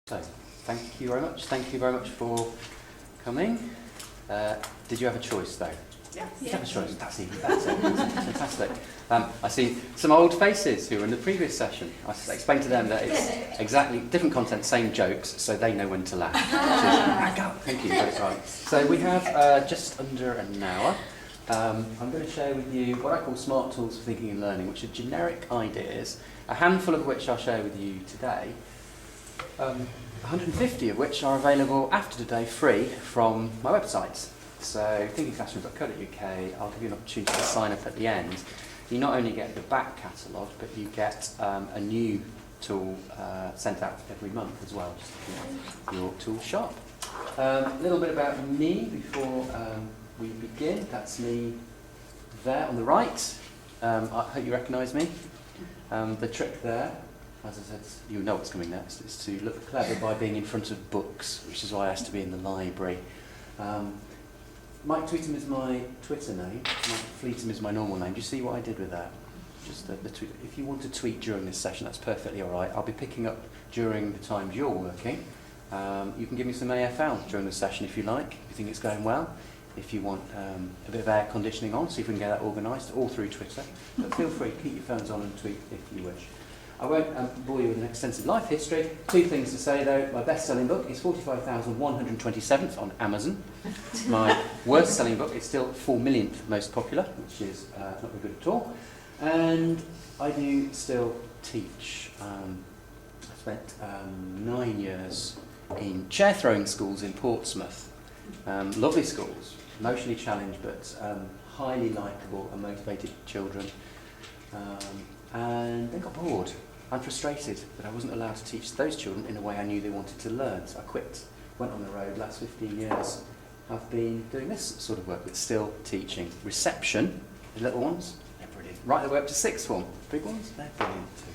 So, thank you very much. Thank you very much for coming. Did you have a choice, though? Yes. You have a choice. That's even better. Fantastic. I see some old faces who were in the previous session. I explained to them that it's exactly different content, same jokes, so they know when to laugh. Thank you. That's right. So we have just under an hour. I'm going to share with you what I call smart tools for thinking and learning, which are generic ideas, a handful of which I'll share with you today. 150 of which are available after today free from my website. So thinkingclassroom.co.uk, I'll give you an opportunity to sign up at the end. You not only get the back catalogue, but you get a new tool sent out every month as well, just to keep your tool shop. A little bit about me before we begin. That's me there on the right. I hope you recognise me. The trick there, as I said, you know what's coming next, is to look clever by being in front of books, which is why I asked to be in the library. Mike Fleetham is my Twitter name. Mike Fleetham is my normal name. Do you see what I did with that? Just the tweet. If you want to tweet during this session, that's perfectly all right. I'll be picking up during the times you're working. You can give me some AFL during the session if you like, if you think it's going well. If you want a bit of air conditioning on, see if we can get that organised, all through Twitter. But feel free, keep your phones on and tweet if you wish. I won't bore you with an extensive life history. Two things to say though. My best-selling book is 45,127th on Amazon. My worst-selling book is still 4 millionth most popular, which is not very good at all. And I do still teach. I spent 9 years in chair-throwing schools in Portsmouth. Lovely schools, emotionally challenged but highly likeable and motivated children. And they got bored and frustrated that I wasn't allowed to teach those children in a way I knew they wanted to learn. So I quit, went on the road. Last 15 years I've been doing this sort of work, but still teaching. Reception, the little ones, they're brilliant. Right the way up to sixth form. Big ones, they're brilliant too.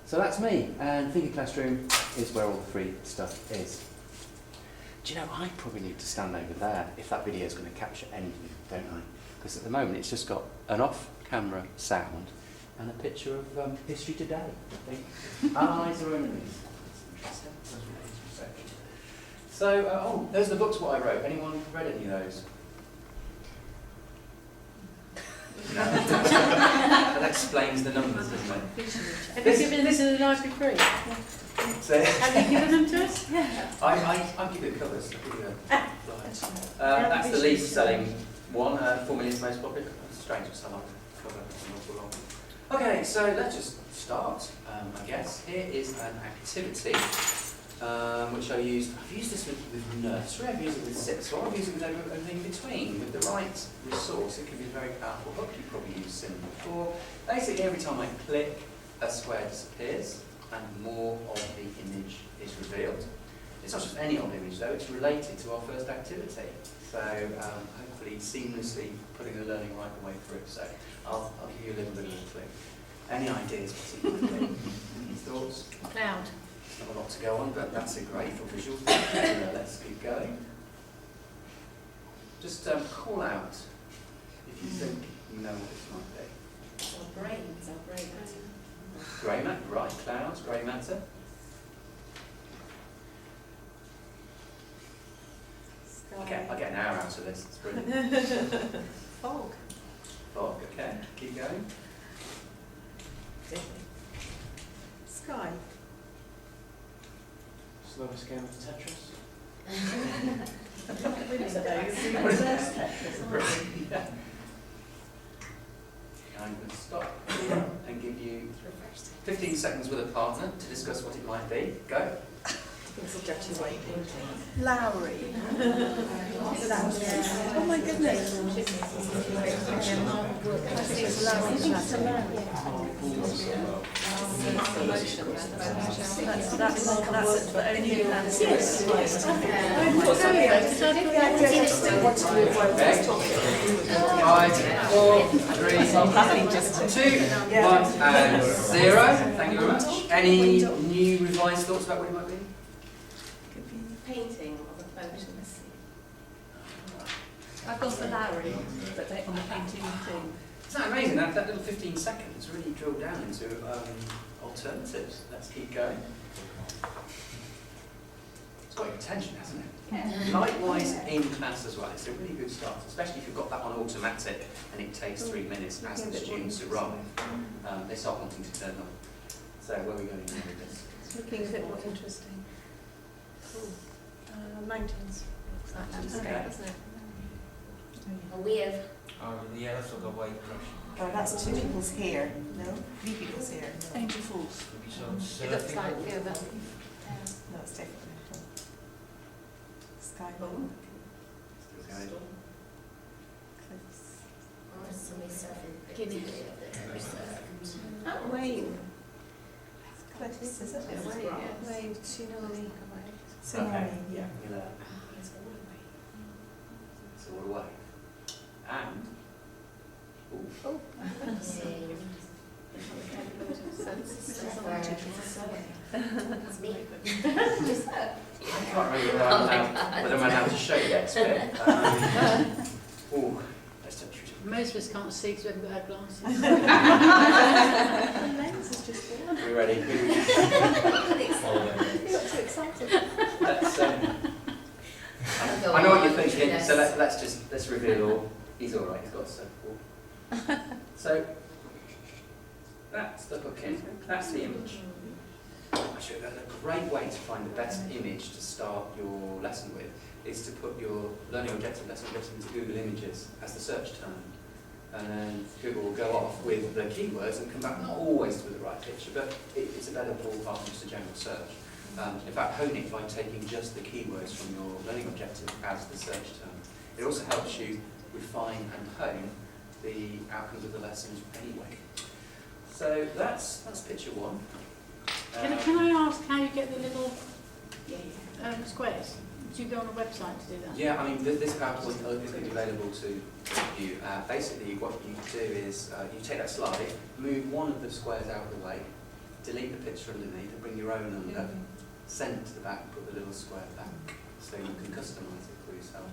So that's me, and Thinking Classroom is where all the free stuff is. Do you know, I probably need to stand over there if that video is going to capture anything, don't I? Because at the moment it's just got an off-camera sound and a picture of history today, I think. Eyes are enemies. So, those are the books what I wrote. Anyone read any of those? No. That explains the numbers, doesn't it? Have you given this in the library free? So, Have you given them to us? Yeah. I'll give you the covers. That's the least selling one, 4 millionth most popular. It's strange, it's a long cover. Okay, so let's just start, I guess. Here is an activity which I've used this with nursery, I've used it with sixth form, I've used it with everything in between. With the right resource, it can be a very powerful hook. You've probably used Sim before. Basically, every time I click, a square disappears and more of the image is revealed. It's not just any old image though, it's related to our first activity. So hopefully seamlessly putting the learning right the way through. So I'll give you a little bit of a clue. Any ideas particularly? Any thoughts? Cloud. Not a lot to go on, but that's a great for visuals. Let's keep going. Just call out if you think you know what this might be. Our brains, our brains. Grey matter, right, clouds, grey matter. Okay, I'll get an hour out of this, it's brilliant. Fog. Fog, okay, keep going. Sky. Slowest game of Tetris. I'm going to stop and give you 15 seconds with a partner to discuss what it might be. Go. Lowry. Oh my goodness. That's the only landscape. Five, 4, 3, 2, 1, and 0. Thank you very much. Any new revised thoughts about what it might be? Painting of a photo. I've gone for Lowry, but on the painting thing. Isn't that amazing? That little 15 seconds really drilled down into alternatives. Let's keep going. got your attention, hasn't it? Likewise in class as well. It's a really good start, especially if you've got that on automatic and it takes 3 minutes as the students arrive. They start wanting to turn on. So where are we going now with this? It's looking a bit more interesting. Mountains. Looks like landscape, Okay. doesn't it? A wave. Oh, yeah, that's like a white brush. Oh, that's 2 people's hair, no? 3 people's hair. Angel Falls. Maybe some It looks surfing. like, yeah, that. No, it's definitely from Sky Bowl. Still going. Cliffs. Oh, somebody surfing. Guinea. Oh, Wave. Cliffs, is it? Wave, tsunami. Tsunami, yeah. You know, it's all away. And, ooh, That's me. I can't remember whether I'm allowed to show you that bit. Ooh, let's touch it. Most of us can't see because we haven't got our glasses. The lens is just gone. Are we ready? You got too excited. Let's, I know what you're thinking, so let's reveal all. He's all right. He's got a surfboard. So that's the hooking. That's the image. Actually, a great way to find the best image to start your lesson with is to put your learning objective lesson into Google Images as the search term. And then Google will go off with the keywords and come back not always with the right picture, but it's a better ballpark than just a general search. In fact, hone it by taking just the keywords from your learning objective as the search term. It also helps you refine and hone the outcomes of the lessons anyway. So that's picture one. Can I ask how you get the little squares? Do you go on a website to do that? Yeah, I mean, this PowerPoint is going to be available to you. Basically, what you do is you take that slide, move one of the squares out of the way, delete the picture underneath, and bring your own under, send it to the back, and put the little square back, so you can customise it for yourself.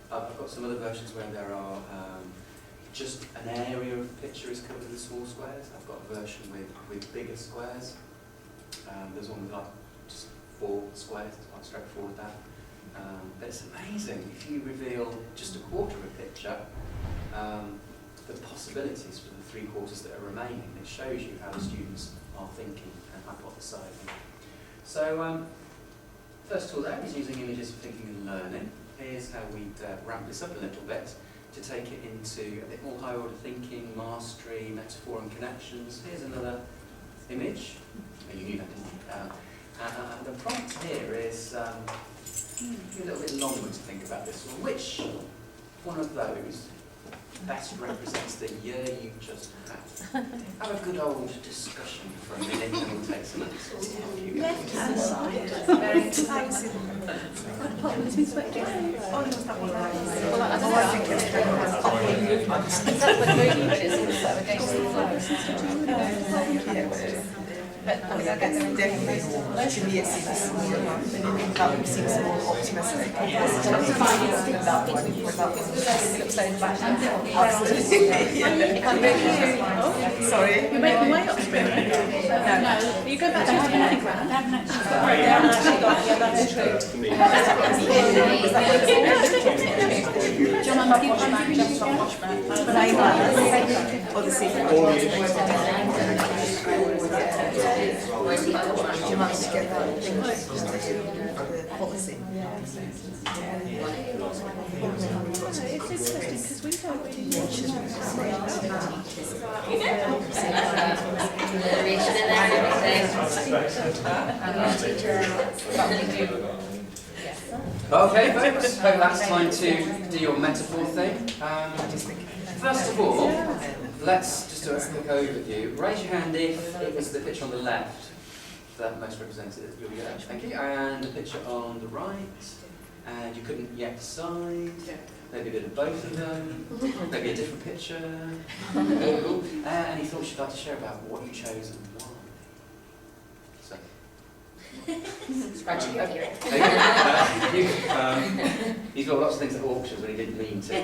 I've got some other versions where there are just an area of the picture is covered with small squares. I've got a version with bigger squares. There's one with like just 4 squares, it's quite straightforward that. But it's amazing if you reveal just a quarter of a picture, the possibilities for the 3 quarters that are remaining. It shows you how the students are thinking and hypothesising. So first tool there is using images for thinking and learning. Here's how we'd ramp this up a little bit to take it into a bit more high order thinking, mastery, metaphor and connections. Here's another image. You knew that, didn't you? The prompt here is a little bit longer to think about this one. Which one of those best represents the year you've just had? Have a good old discussion for a minute and we'll take some answers. Left hand side. Very interesting. Oh, no, it's not one of those. Well, I don't know. I think it's very much Is that the movie, but it's also against the flow? But I mean, I get It's them. definitely, to me, it seems more, that one seems more optimistic. That one, for that one. It looks like back. Absolutely. Sorry. You make the way up spirit. No, you go back to the planning ground. They haven't actually got They haven't actually got, yeah, that's true. John, I'm keeping back just on watchback. Or the secret. You managed to get that thing, the policy. It's interesting because we don't really mention Okay, folks, hope that's time to do your metaphor thing. First of all, let's just do a quick overview. Raise your hand if it was the picture on the left that most represented your year. Thank you. And the picture on the right, and you couldn't yet decide. Maybe a bit of both of them. Maybe a different picture. Any thoughts you'd like to share about what you chose and why? So. Scratching your ear. He's got lots of things at auctions when he didn't mean to.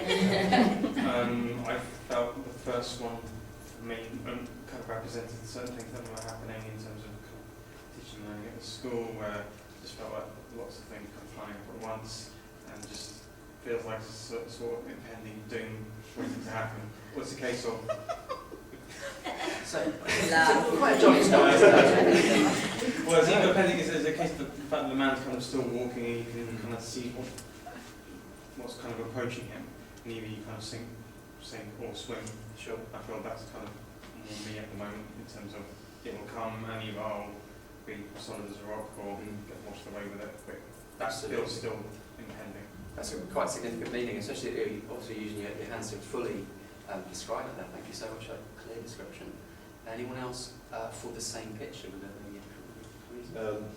I felt the first one, for me, kind of represented certain things that were happening in terms of teaching and learning at the school, where just felt like lots of things kind of flying up at once, and just feels like it's sort of impending doom waiting to happen. What's the case of? So, quite a jolly story. Well, it's either impending, it's a case of the fact that the man's kind of still walking, and you can kind of see what's kind of approaching him, and either you kind of sink or swim. Sure. I feel that's kind of more me at the moment in terms of it will come and either I'll be solid as a rock or get washed away with it, but that feels still impending. That's a quite significant meaning, especially obviously using your hands to fully describe it there. Thank you so much for a clear description. Anyone else for the same picture with a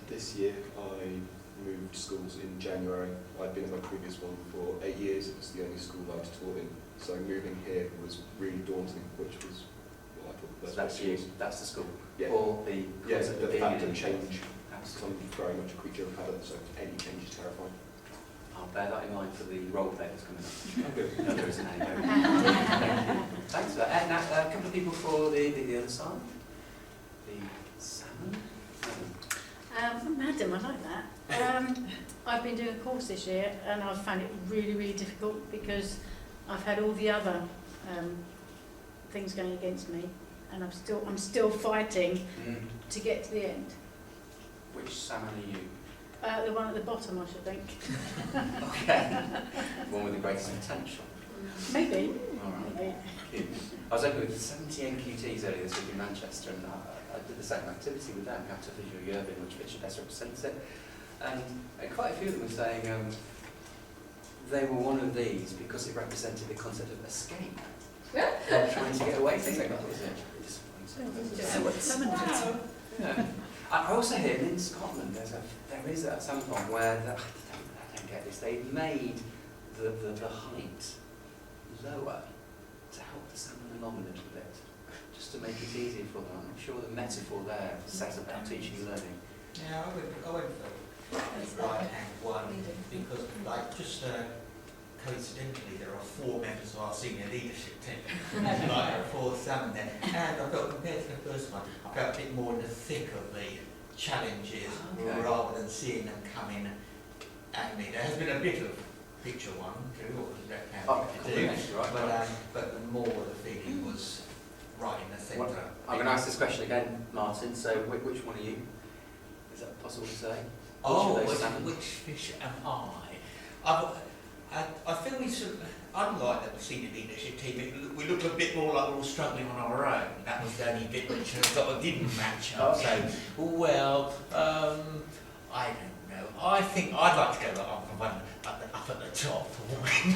This year I moved schools in January. I'd been at my previous one for 8 years. It was the only school I'd taught in. So moving here was really daunting, which was what I thought the best. That's you, that's the school. Yeah. Or the concept of the being fact in of change. Absolutely. I'm very much a creature of habit, so any change is terrifying. I'll bear that in mind for the role play that's coming up. Oh, good. No, there isn't any. Thanks for that. Now, a couple of people for the other side. The salmon. Madam, I like that. I've been doing a course this year and I've found it really, really difficult because I've had all the other things going against me, and I'm still fighting to get to the end. Which salmon are you? The one at the bottom, I should think. Okay. One with the greatest potential. Maybe. All right. Maybe. Cute. I was open with 70 NQTs earlier this week in Manchester, and I did the same activity with them, how to visual Yerbin, which picture best represents it. And quite a few of them were saying they were one of these because it represented the concept of escape. Trying to get away from it. That was it. Yeah. I also hear in Scotland there is a salmon farm where I don't get this. They've made the height lower to help the salmon along a little bit, just to make it easier for them. I'm not sure the metaphor there says about teaching and learning. Yeah, I went for the right-hand one because, like, just coincidentally, there are 4 members of our senior leadership team. Like, there are 4 salmon there, and I felt compared to the first one, I felt a bit more in the thick of the challenges rather than seeing them coming at me. There has been a bit of picture 1, 2, or left-hand but the more the feeling was right in the centre. I'm going to ask this question again, Martin. So, which one are you? Is that possible to say? Which fish am I? I feel we sort of, unlike the senior leadership team, we look a bit more like we're all struggling on our own. That was the only bit which sort of didn't match up. So, well, I don't know. I think I'd like to go up at the top.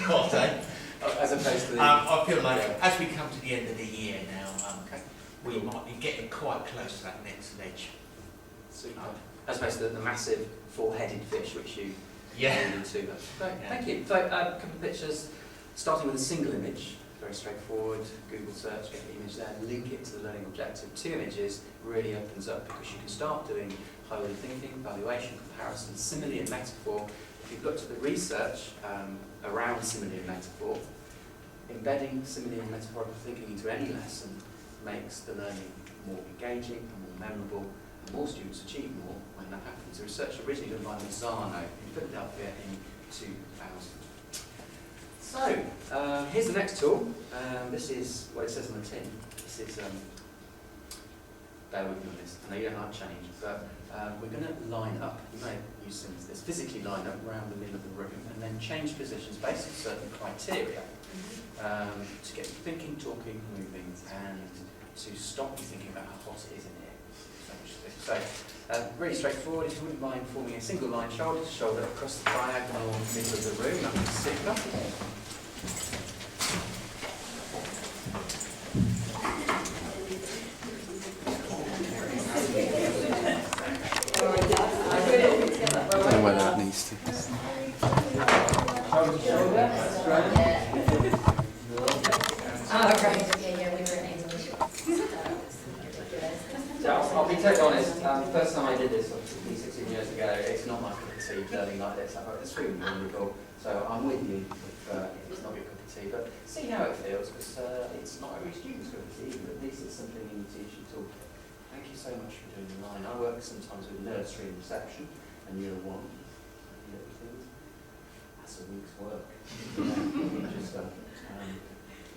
Not, as opposed to the... I feel like as we come to the end of the year now, we might be getting quite close to that next ledge. Super. As opposed to the massive 4-headed fish which you alluded to. Great, thank you. So, a couple of pictures, starting with a single image, very straightforward. Google search, get the image there, link it to the learning objective. 2 images really opens up because you can start doing high-order thinking, evaluation, comparison, simile and metaphor. If you've looked at the research around simile and metaphor, embedding simile and metaphorical thinking into any lesson makes the learning more engaging and more memorable, and more students achieve more when that happens. The research originally done by Mazzano in Philadelphia in 2000. So, here's the next tool. This is what it says on the tin. This is, bear with me on this, I know you don't like change, but we're going to line up, you may have used some of this, physically line up around the middle of the room and then change positions based on certain criteria to get you thinking, talking, moving, and to stop you thinking about how hot it is in here. So, really straightforward. If you wouldn't mind forming a single line, shoulder to shoulder, across the diagonal middle of the room, that would be super. I don't know whether that needs to. Shoulder to shoulder, that's right. Yeah, we were in English. So I'll be totally honest, the first time I did this, 16 years ago, it's not my cup of tea learning like this. I thought it's really wonderful. So I'm with you if it's not your cup of tea, but see how it feels, because it's not every student's cup of tea, but at least it's something you teach you talk. Thank you so much for doing the line. I work sometimes with nursery and reception, and and year 1, year 2, that's a week's work. Just,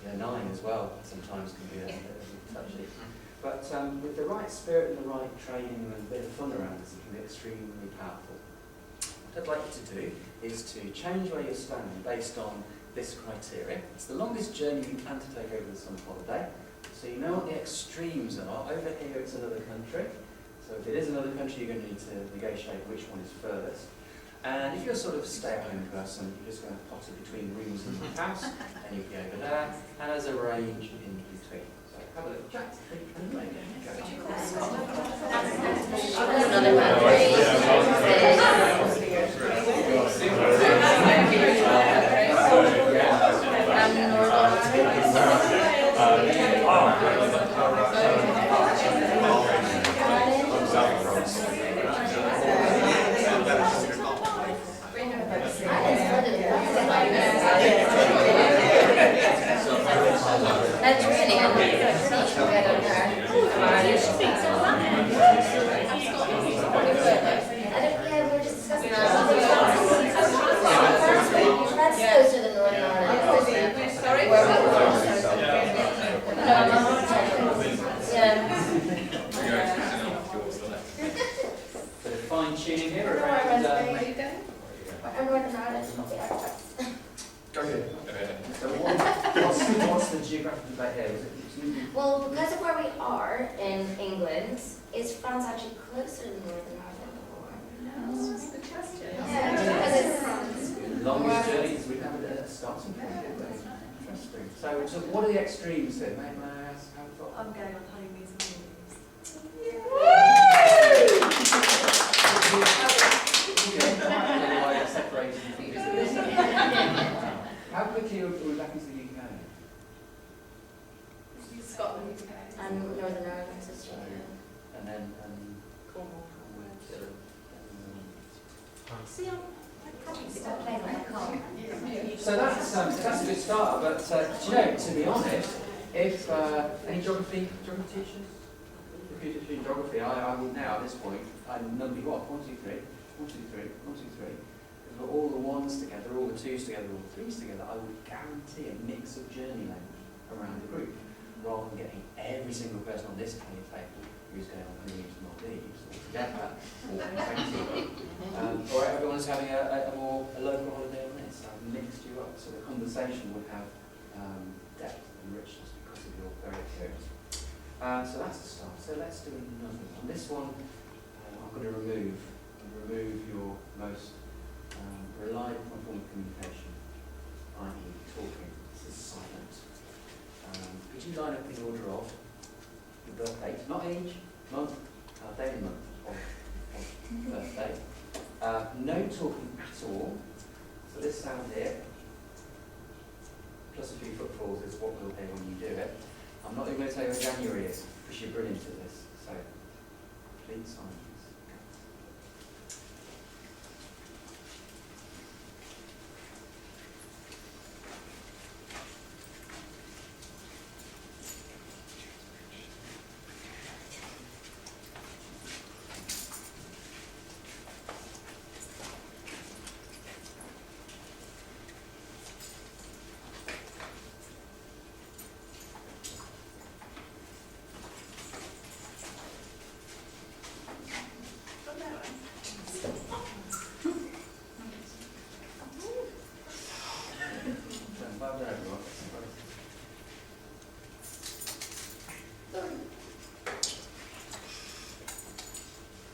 year 9 as well, sometimes can be a bit touchy. But with the right spirit and the right training and a bit of fun around this, it can be extremely powerful. What I'd like you to do is to change where you're standing based on this criteria. It's the longest journey you plan to take over the summer holiday. So you know what the extremes are. Over here it's another country. So if it is another country, you're going to need to negotiate which one is furthest. And if you're sort of a stay-at-home person, you're just going to potter between rooms in the house, and you'll be over there, and there's a range in between. So have a little chat. That's really good. Yeah, we were just discussing that. That's closer to Northern Ireland. Sorry? Where we were. Yeah. Bit of fine-tuning here around... I'm Northern Ireland. Okay. So what's the geographical debate here? Is it Well, because of where we are in England, is France actually closer to Northern Ireland? No, that's the question. Yeah, because it's France. the longest journeys we have a starting point? Interesting. So what are the extremes here? May I ask how far? I'm going on honeymoons and How quickly are we back into the UK? Scotland. And Northern Ireland is Australia. And then Cornwall. See, I'm happy to start playing on my car. So that's a good start. But do you know, to be honest, if any geography teachers, if you're teaching geography, I would now at this point I number you off 1, 2, 3, 1, 2, 3, 1, 2, 3. But all the 1s together, all the 2s together, all the 3s together, I would guarantee a mix of journey length around the group, rather than getting every single person on this table who's going on honeymoon to Maldives all together, or everyone's having a local holiday on this. I've mixed you up, so the conversation would have depth and richness because of your very experience. So that's the start. So let's do another one. This one, I'm going to remove your most reliable form of communication, i.e. talking. This is silent. Could you line up in order of your birth date, not age, month, day and month of birthday. No talking at all. So this sound here, plus a few footfalls is what we'll hear when you do it. I'm not even going to tell you when January is, because you're brilliant at this. So, complete silence.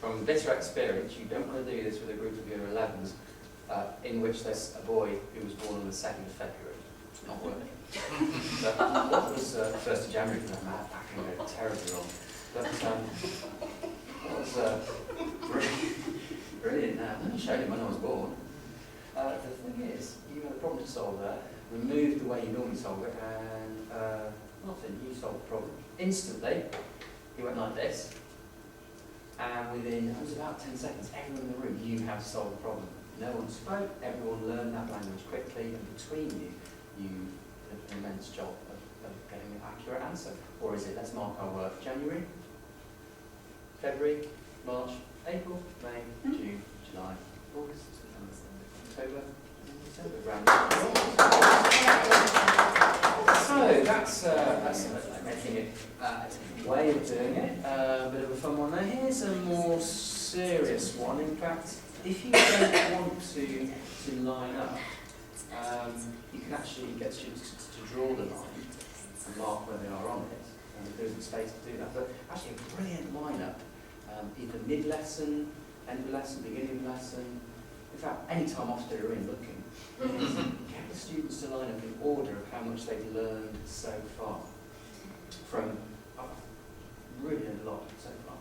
From bitter experience, you don't want to do this with a group of year 11s in which there's a boy who was born on the 2nd of February. It's not working. But what was 1st of January for that matter? That can go terribly wrong. But what was brilliant now. I showed him when I was born. The thing is, you had a problem to solve there, removed the way you normally solve it, and nothing, you solved the problem. Instantly, he went like this. And within, it was about 10 seconds, everyone in the room, you have solved the problem. No one spoke, everyone learned that language quickly, and between you did an immense job of getting an accurate answer. Or is it, let's mark our work, January, February, March, April, May, June, July, August, October, December, so that's making it a way of doing it, a bit of a fun one there. Here's a more serious one. In fact, if you don't want to line up, you can actually get students to draw the line and mark where they are on it, and there's the space to do that. But actually a brilliant lineup, either mid-lesson, end of lesson, beginning of lesson, in fact, any time after they're in looking, is get the students to line up in order of how much they've learned so far. From really a lot so far,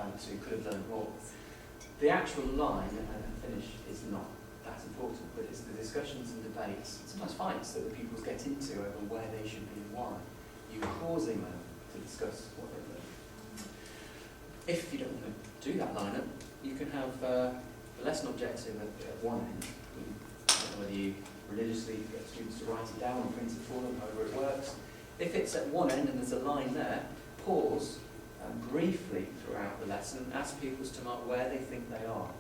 to could have learned more. The actual line and finish is not that important, but it's the discussions and debates, sometimes fights that the pupils get into over where they should be and why. You're causing them to discuss what they've learned. If you don't want to do that lineup, you can have the lesson objective at one end. I don't know whether you religiously get students to write it down or print it for them, however it works. If it's at one end and there's a line there, pause briefly throughout the lesson, ask pupils to mark where they think they are.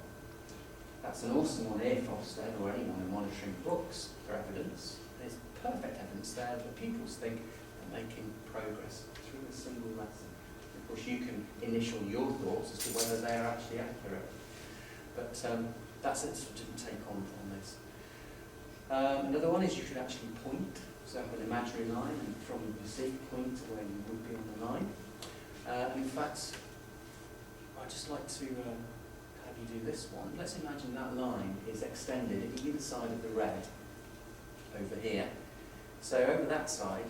That's an awesome one if Ofsted or anyone are monitoring books for evidence. There's perfect evidence there that pupils think they're making progress through a single lesson. Of course, you can initial your thoughts as to whether they are actually accurate. But that's a sort of take on this. Another one is you could actually point, so have an imaginary line, and from the seat point to where you would be on the line. In fact, I'd just like to have you do this one. Let's imagine that line is extended either side of the red over here. So over that side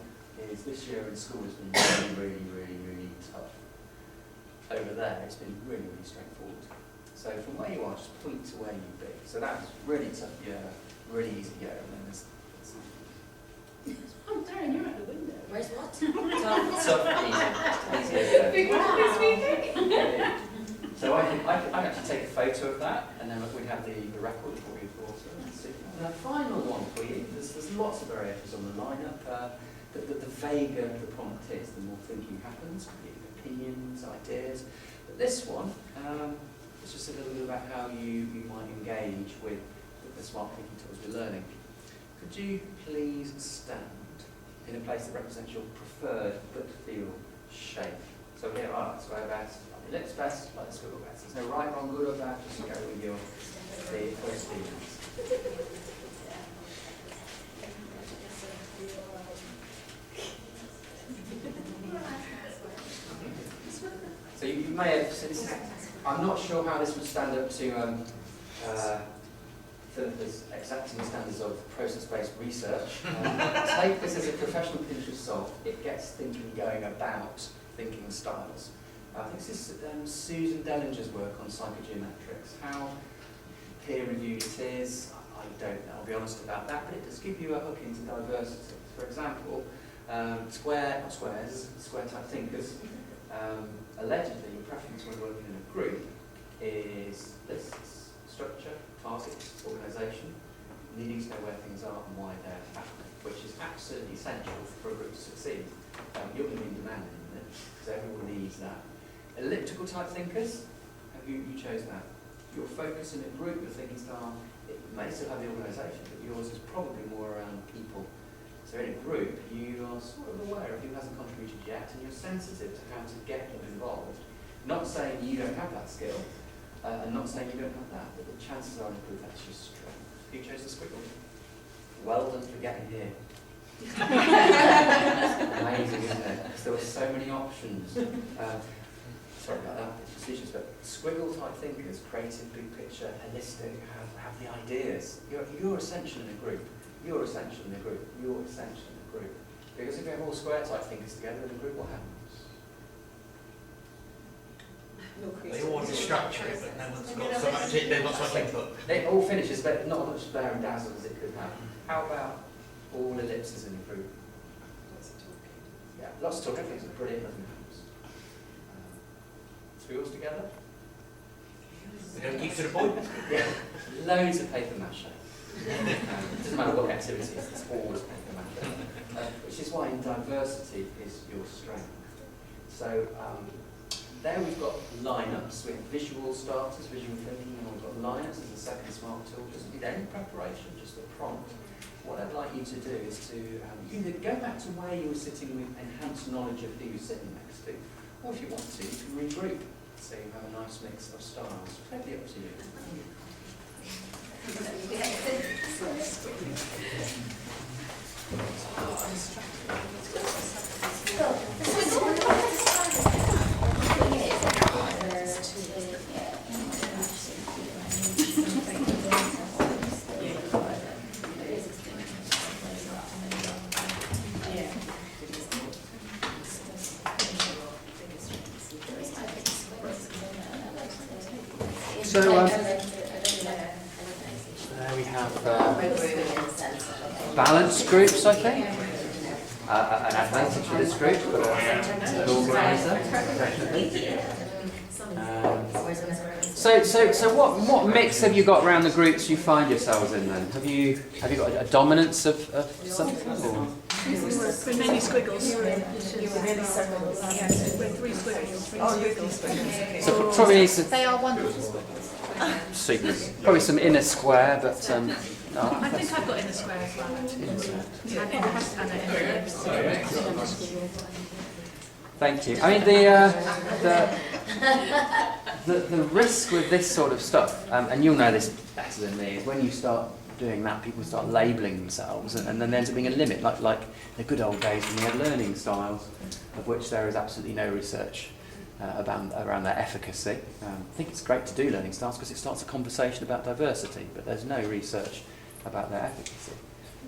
is this year in school has been really tough. Over there it's been really straightforward. So from where you are, just point to where you'd be. So that's really tough year, really easy year, and then there's Oh, Darren, you're out the window. Where's what? So I can actually take a photo of that, and then we'd have the record for you also. And a final one for you. There's lots of variations on the lineup. The vaguer the prompt is, the more thinking happens, opinions, ideas. But this one, it's just a little bit about how you might engage with the smart thinking tools we're learning. Could you please stand in a place that represents your preferred but feel shape? So here are square best, like the lips best, like the squiggle best. There's no right, wrong, good or bad, just go with your first feelings. So you may have, since I'm not sure how this would stand up to Philippa's accepting standards of process-based research. Take this as a professional pinch of salt. It gets thinking going about thinking styles. I think this is Susan Dellinger's work on psychogeometrics. How peer-reviewed it is, I don't know, I'll be honest about that, but it does give you a hook into diversity. For example, square type thinkers, allegedly your preference when working in a group is lists, structure, targets, organisation, needing to know where things are and why they're happening, which is absolutely essential for a group to succeed. You're going to be demanding in it, because everyone needs that. Elliptical type thinkers, you chose that. Your focus in a group, your thinking style, it may still have the organisation, but yours is probably more around people. So in a group, you are sort of aware of who hasn't contributed yet, and you're sensitive to how to get them involved. Not saying you don't have that skill, and not saying you don't have that, but the chances are in a group that's your strength. Who chose the squiggle? Well done for getting here. Amazing, isn't it? Because there were so many options. Sorry about that, decisions, but squiggle type thinkers, creative, big picture, holistic, have the ideas. You're essential in a group. You're essential in a group. You're essential in a group. Because if you have all square type thinkers together in a group, what happens? They all want to structure it, but no one's got so much, they've got so much input. It all finishes, but not as much blare and dazzle as it could have. How about all ellipses in a group? Yeah, lots of talking. I think it's brilliant, nothing happens. Squiggles together? We don't keep to the point. Yeah, loads of paper mache. It doesn't matter what activity it is, it's always paper mache. Which is why in diversity is your strength. So, there we've got lineups with visual starters, visual thinking, and we've got lineups as a second smart tool. Doesn't need any preparation, just a prompt. What I'd like you to do is to either go back to where you were sitting with enhanced knowledge of who you're sitting next to, or if you want to, you can regroup so you have a nice mix of styles. Totally up to you. So there we have balanced groups, I think. An advantage for this group, but an organiser, definitely. So what mix have you got around the groups you find yourselves in then? Have you got a dominance of something? Or? We're mainly squiggles. We're We're 3 squiggles. Oh, you're 3 squiggles. So probably needs to They are wonderful. super. Probably some inner square, but no, I think I've got in the square as well, actually. Yeah, it has to have it. thank you. I mean the risk with this sort of stuff, and you'll know this better than me, is when you start doing that, people start labelling themselves, and then there ends up being a limit, like the good old days when we had learning styles, of which there is absolutely no research around their efficacy. I think it's great to do learning styles because it starts a conversation about diversity, but there's no research about their efficacy.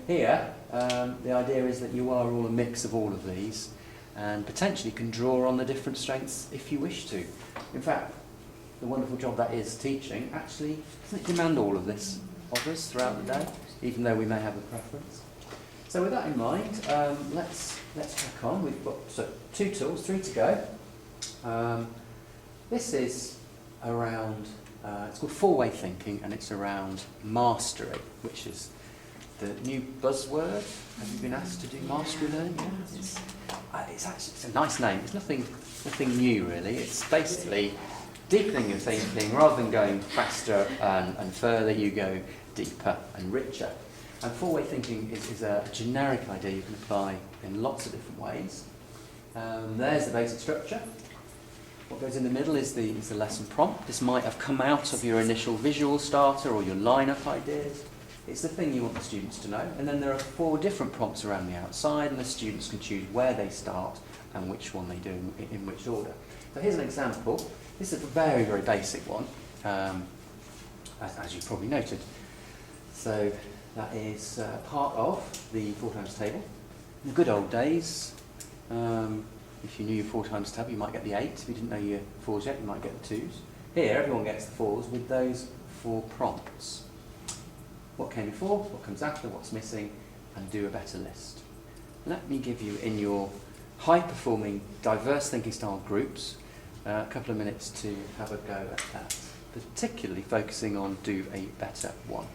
Here, the idea is that you are all a mix of all of these, and potentially can draw on the different strengths if you wish to. In fact, the wonderful job that is teaching actually doesn't demand all of this of us throughout the day, even though we may have a preference. So with that in mind, let's crack on. We've got 2 tools, 3 to go. This is around, it's called 4-way thinking, and it's around mastery, which is the new buzzword. Have you been asked to do mastery learning? Yeah. It's a nice name. It's nothing new really. It's basically deepening your thinking. Rather than going faster and further, you go deeper and richer. And 4-way thinking is a generic idea you can apply in lots of different ways. There's the basic structure. What goes in the middle is the lesson prompt. This might have come out of your initial visual starter or your lineup ideas. It's the thing you want the students to know. And then there are 4 different prompts around the outside, and the students can choose where they start and which one they do in which order. So here's an example. This is a very, very basic one, as you probably noted. So that is part of the 4 times table. In the good old days, if you knew your 4 times table, you might get the 8. If you didn't know your 4s yet, you might get the 2s. Here, everyone gets the 4s with those 4 prompts. What came before, what comes after, what's missing, and do a better list. Let me give you, in your high-performing, diverse thinking style groups, a couple of minutes to have a go at that, particularly focusing on do a better one.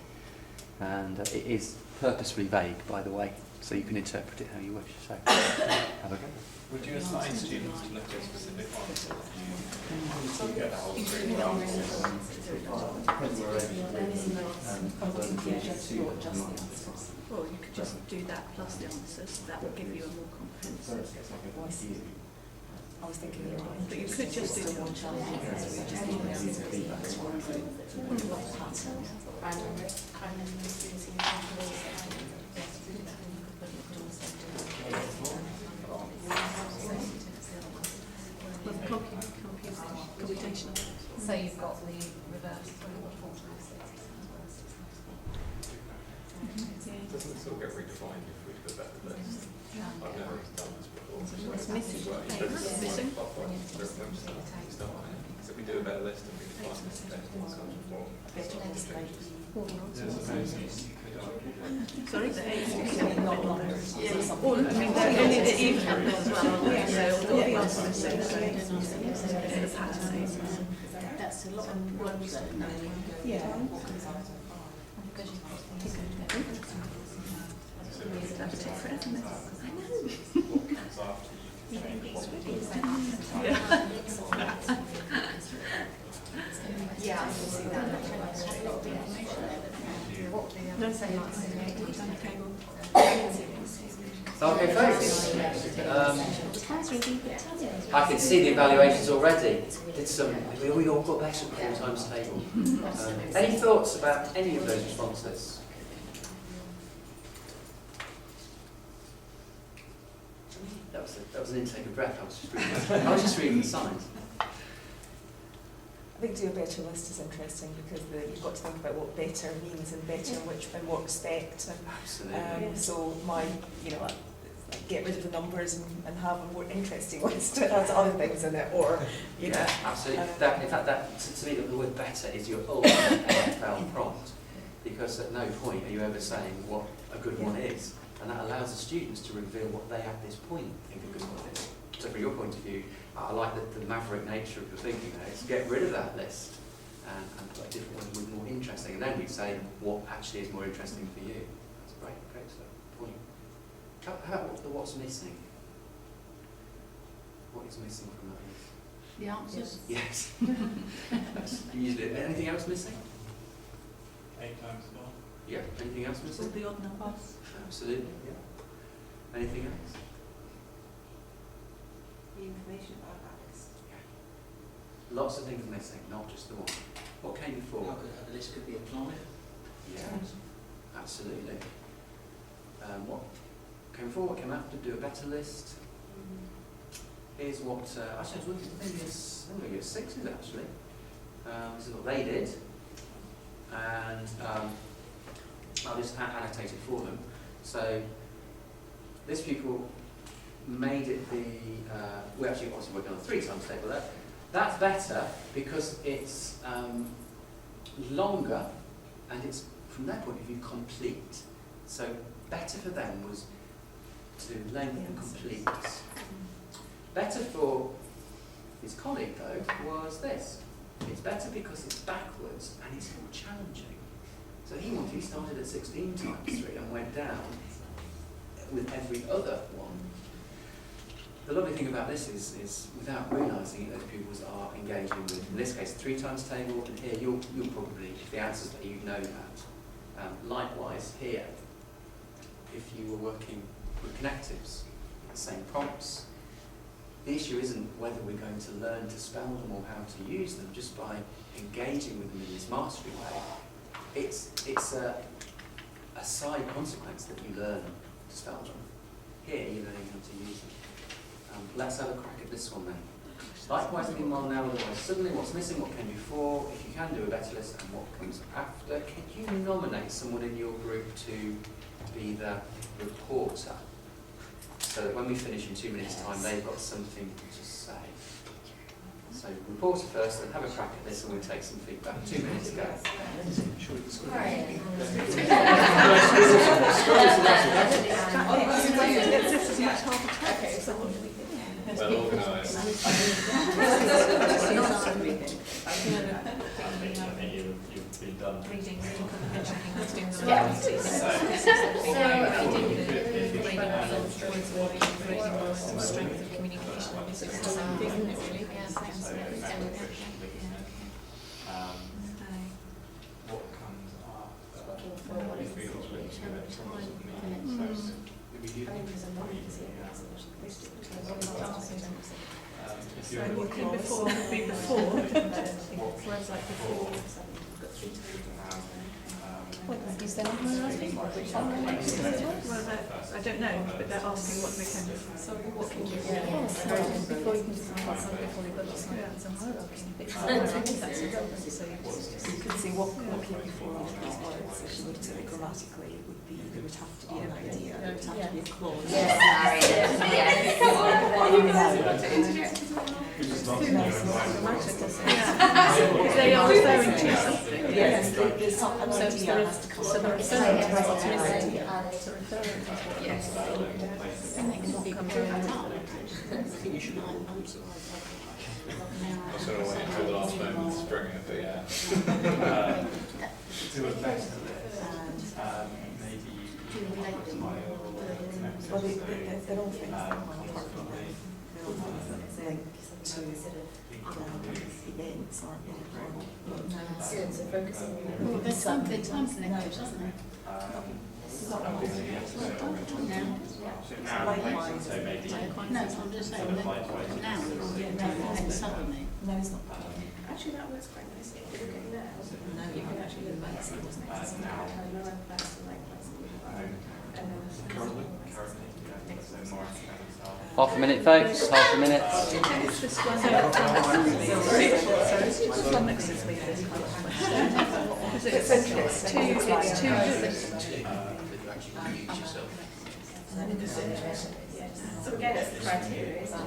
And it is purposefully vague, by the way, so you can interpret it how you wish. So, have a go. Would you assign students to look at specific ones, or do you get the whole group? Or you could just do that plus the answers. That would give you a more comprehensive. I was thinking But you could just do the computational. So you've got the reverse. Doesn't it still get redefined if we do a better list? I've never done this before. It's missing. It's missing. So we do a better list and we define this changes. Sorry, the 8. Or, I mean, only the even as well. So all the answers are so the pattern. That's a lot of ones. Yeah. That's different, isn't it? I know. Yeah. Okay, folks. I can see the evaluations already. We all got better at 4 times table. Any thoughts about any of those responses? That was an intake of breath. I was just reading the signs. I think do a better list is interesting because you've got to think about what better means and better in what respect. And, Absolutely. so get rid of the numbers and have a more interesting list that has other things in it, or absolutely. In fact, to me, the word "better" is your ultimate AFL prompt, because at no point are you ever saying what a good one is, and that allows the students to reveal what they at this point think a good one is. So, from your point of view, I like the maverick nature of your thinking there. Is get rid of that list and put a different one with more interesting, and then we say what actually is more interesting for you. That's a great point. What's missing? What is missing from that list? The answers? Yes. Usually. Anything else missing? 8 times 4. Yeah. Anything else missing? All the odd numbers. Absolutely. Yeah. Anything else? the information about that list. Yeah. Lots of things missing, not just the one. What came before? The list could be applied. Yeah. Absolutely. What came before? What came after? Do a better list. Here's what, actually I was looking, maybe it's 6s actually. This is what they did. And I'll just annotate it for them. So this pupil made it we're actually obviously working on a 3 times table there. That's better because it's longer and it's, from their point of view, complete. So better for them was to do length and completeness. Better for his colleague, though, was this. It's better because it's backwards and it's more challenging. So he started at 16 times 3 and went down with every other one. The lovely thing about this is without realising it, those pupils are engaging with, in this case, 3 times table, and here you'll probably, if the answer's there, you know that. Likewise, here, if you were working with connectives, the same prompts, the issue isn't whether we're going to learn to spell them or how to use them just by engaging with them in this mastery way. It's a side consequence that you learn to spell them. Here, you're learning how to use them. Let's have a crack at this one then. Likewise, meanwhile, now, otherwise, suddenly what's missing, what came before, if you can do a better list, and what comes after. Can you nominate someone in your group to be the reporter? So that when we finish in 2 minutes' time, they've got something to say. So reporter first, then have a crack at this and we'll take some feedback. 2 minutes ago. Well organised. You've been done. Reading comprehension, doing the Yeah. strength of communication. It's the same thing, isn't it, really? What comes after? If we also give it so if you're Before would be before. Whereas like before. Is there anyone asking? Well, I don't know, but they're asking what they can. What can you before you can decide something before you've got to decide some hierarchy. That's irrelevant. So You could say what came before after these words. If you looked at it grammatically, it would be there would have to be an idea, there would have to be a clause. They are referring to something. Yes, there's some an idea has to come. So they're referring to what's missing. Yes. I sort of waited until the last moment to bring it, but yeah. Do a better list. Maybe Well, they're all things that one apart from them. They're all things that link to events, aren't they? Well, they're time connectives, aren't they? Likewise. So maybe No, I'm just saying sort of that lightweight. now and suddenly. No, it's not. Actually, that works quite nicely. If you look at now, No, you can actually look back and see what's next. And now. that's the likewise. And then Currently, yeah, so more academic style. Half a minute, folks. Half a minute. It's this one this one next to me, this kind of question. Because it's too good. so again, it's the criteria, isn't it?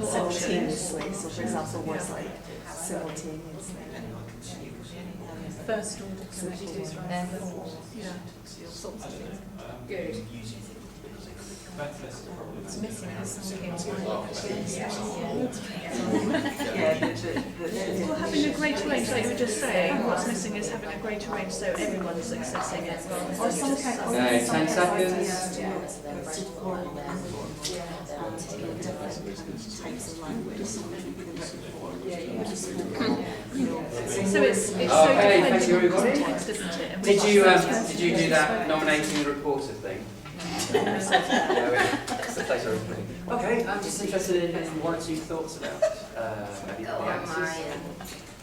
Simultaneously, so for example, words like simultaneously. First order connectives, right? Yeah. Sorts of things. Good. It's missing something. Well, having a greater range, like you were just saying, what's missing is having a greater range so everyone's accessing it. Or some kind of 10 seconds. Types of language. So it's so Okay, thank dependent you, on everybody. context, isn't it? And Did we- you do that nominating the reporter thing? That's the place I was putting. Okay, I'm just interested in one or two thoughts about maybe the answers.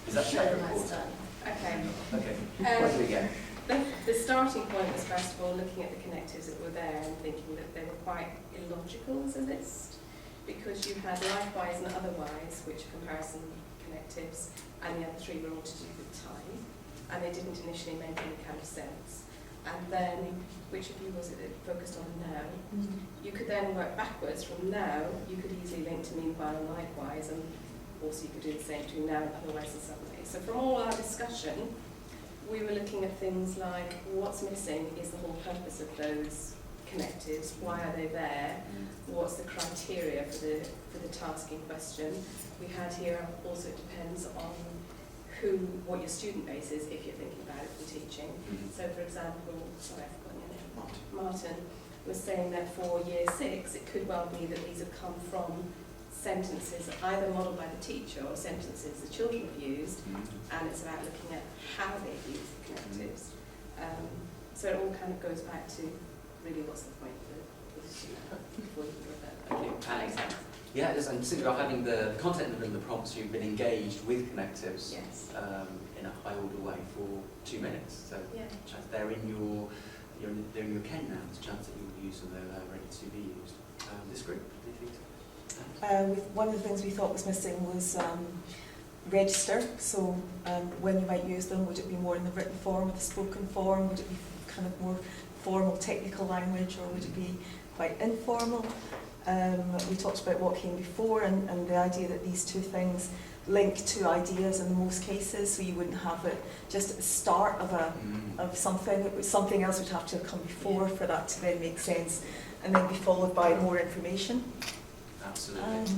Is that the reporter? Okay. Okay. What do we get? The starting point was first of all looking at the connectives that were there and thinking that they were quite illogical as a list, because you had likewise and otherwise, which are comparison connectives, and the other three were all to do with time, and they didn't initially make any kind of sense. And then, which of you was it that focused on now? You could then work backwards from now. You could easily link to meanwhile and likewise, and also you could do the same between now and otherwise and suddenly. So from all our discussion, we were looking at things like what's missing is the whole purpose of those connectives. Why are they there? What's the criteria for the task in question? We had here also it depends on what your student base is if you're thinking about it for teaching. So for example, sorry, I've forgotten your name, Martin was saying that for year 6 it could well be that these have come from sentences either modelled by the teacher or sentences the children have used, and it's about looking at how they've used the connectives. So it all kind of goes back to really what's the point of the before you go there. Thank you. That makes sense. Yeah, it is, and simply by having the content and the prompts, you've been engaged with connectives Yes. in a high order way for 2 minutes. So Yeah. they're in your ken now. There's a chance that you'll use them. They're ready to be used. This group, do you think? One of the things we thought was missing was register. So when you might use them, would it be more in the written form or the spoken form? Would it be kind of more formal technical language, or would it be quite informal? We talked about what came before and the idea that these two things link to ideas in most cases, so you wouldn't have it just at the start of something. It was something else would have to come before for that to then make sense, and then be followed by more information. Absolutely.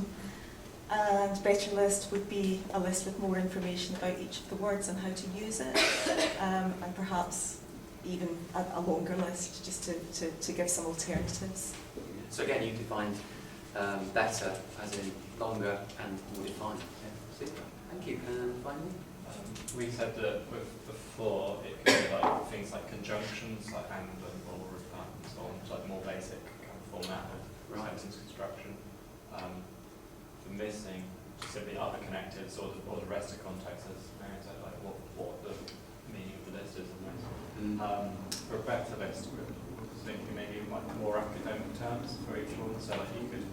And better list would be a list with more information about each of the words and how to use it, and perhaps even a longer list just to give some alternatives. So again, you defined better as in longer and more defined. Yeah, super. Thank you. And finally? We said that before it could be like things like conjunctions, like and or and so on, so like more basic kind of format of sentence construction. The missing simply other connectives or the rest of context as Mary said, like what the meaning of the list is. For a better list, we're thinking maybe like more academic terms for each one, so like you could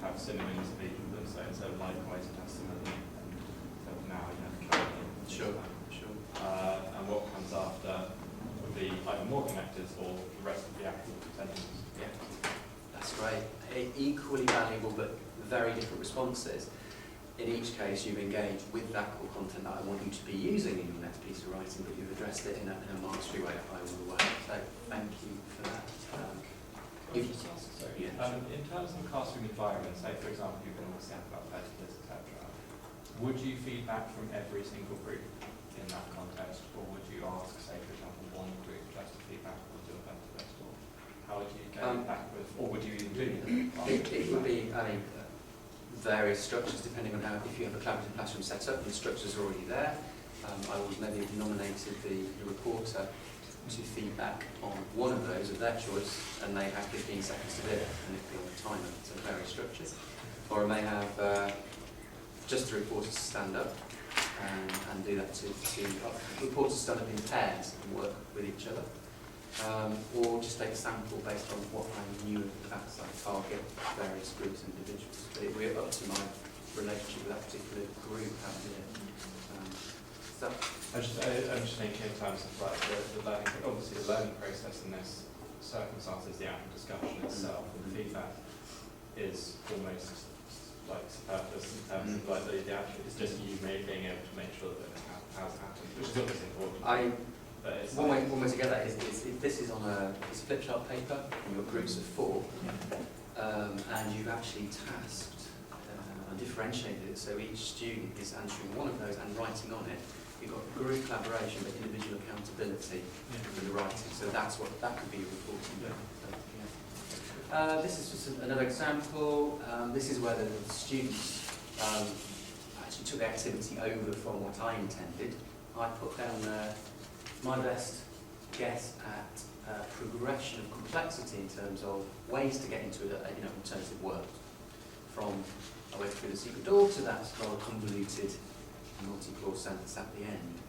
have synonyms of each of them, so instead of likewise it has similarly, and so now you have currently. Sure. And what comes after would be either more connectives or the rest of the actual sentences. Yeah, that's great. Equally valuable, but very different responses. In each case, you've engaged with that core content that I want you to be using in your next piece of writing, but you've addressed it in a mastery way, I will way. So thank you for that. In terms of classroom environment, say for example you can obviously have about festivals, etc. Would you feed back from every single group in that context, or would you ask, say for example, one group just to feedback or do a better list, or how would you get it back with, or would you even do it? It would be, I mean, various structures depending on how, if you have a collaborative classroom set up, the structures are already there. I would maybe have nominated the reporter to feedback on one of those of their choice, and they have 15 seconds to do it, and it'll be on a timer, so very structured. Or I may have just the reporters stand up and do that to reporters stand up in pairs and work with each other. Or just take a sample based on what I knew of the facts, like target various groups and individuals. But it will up to my relationship with that particular group, how I did it. I'm just thinking in terms of like the learning, obviously the learning process in this circumstance is the actual discussion itself, and the feedback is almost like superfluous in terms of like the actual, it's just you being able to make sure that it has happened, which is obviously important. But it's one way to get that is if this is on a flip chart paper and your groups of 4, and you've actually tasked and differentiated it so each student is answering one of those and writing on it. You've got group collaboration but individual accountability for the writing. So that could be your reporting. This is just another example. This is where the students actually took the activity over from what I intended. I put down my best guess at progression of complexity in terms of ways to get into alternative world. From I went through the secret door to that rather convoluted multi-clause sentence at the end.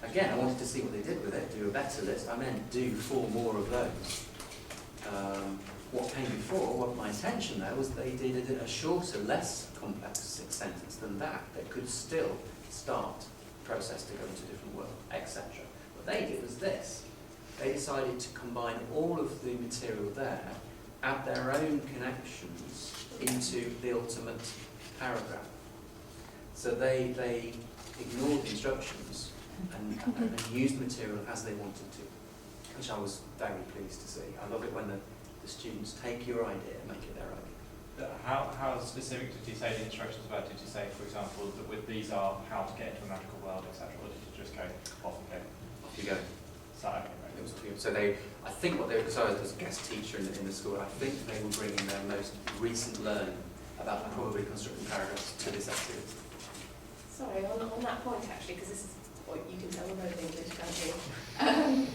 Again, I wanted to see what they did with it, do a better list. I meant do 4 more of those. What came before, what my intention there was they did a shorter, less complex sentence than that could still start the process to go into a different world, etc. What they did was this. They decided to combine all of the material there, add their own connections into the ultimate paragraph. So they ignored the instructions and used the material as they wanted to, which I was very pleased to see. I love it when the students take your idea and make it their own. How specific did you say the instructions were? Did you say, for example, that with these are how to get into a magical world, etc., or did you just go off and go? Off you go. So, okay, right. It was clear. So I think what they were, so as a guest teacher in the school, I think they were bringing their most recent learning about probably constructing paragraphs to this activity. Sorry, on that point actually, because this is what you can tell we're both English, can't you?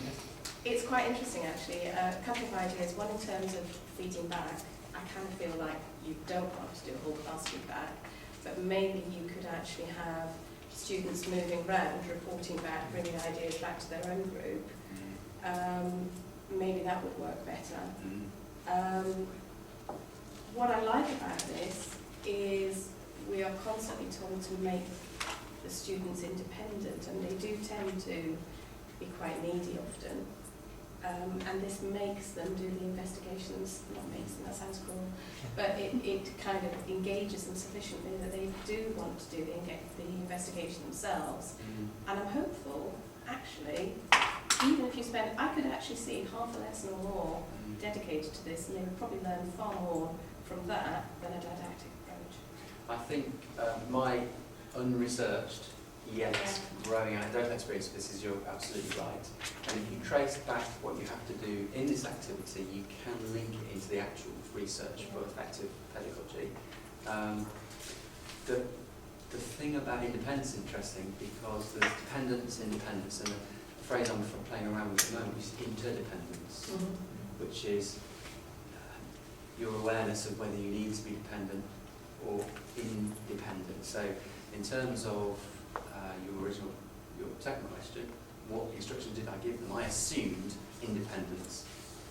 It's quite interesting actually. A couple of ideas. One in terms of feeding back. I kind of feel like you don't want to do a whole class feedback, but maybe you could actually have students moving around, reporting back, bringing ideas back to their own group. Maybe that would work better. What I like about this is we are constantly told to make the students independent, and they do tend to be quite needy often. And this makes them do the investigations, not makes them, that sounds cruel, but it kind of engages them sufficiently that they do want to do the investigation themselves. And I'm hopeful, actually, even if you spend, I could actually see half a lesson or more dedicated to this, and they would probably learn far more from that than a didactic approach. I think my unresearched yet growing anecdotal experience of this is you're absolutely right. And if you trace back what you have to do in this activity, you can link it into the actual research for effective pedagogy. The thing about independence is interesting because there's dependence, independence, and the phrase I'm playing around with at the moment is interdependence, which is your awareness of whether you need to be dependent or independent. So in terms of your second question, what instructions did I give them? I assumed independence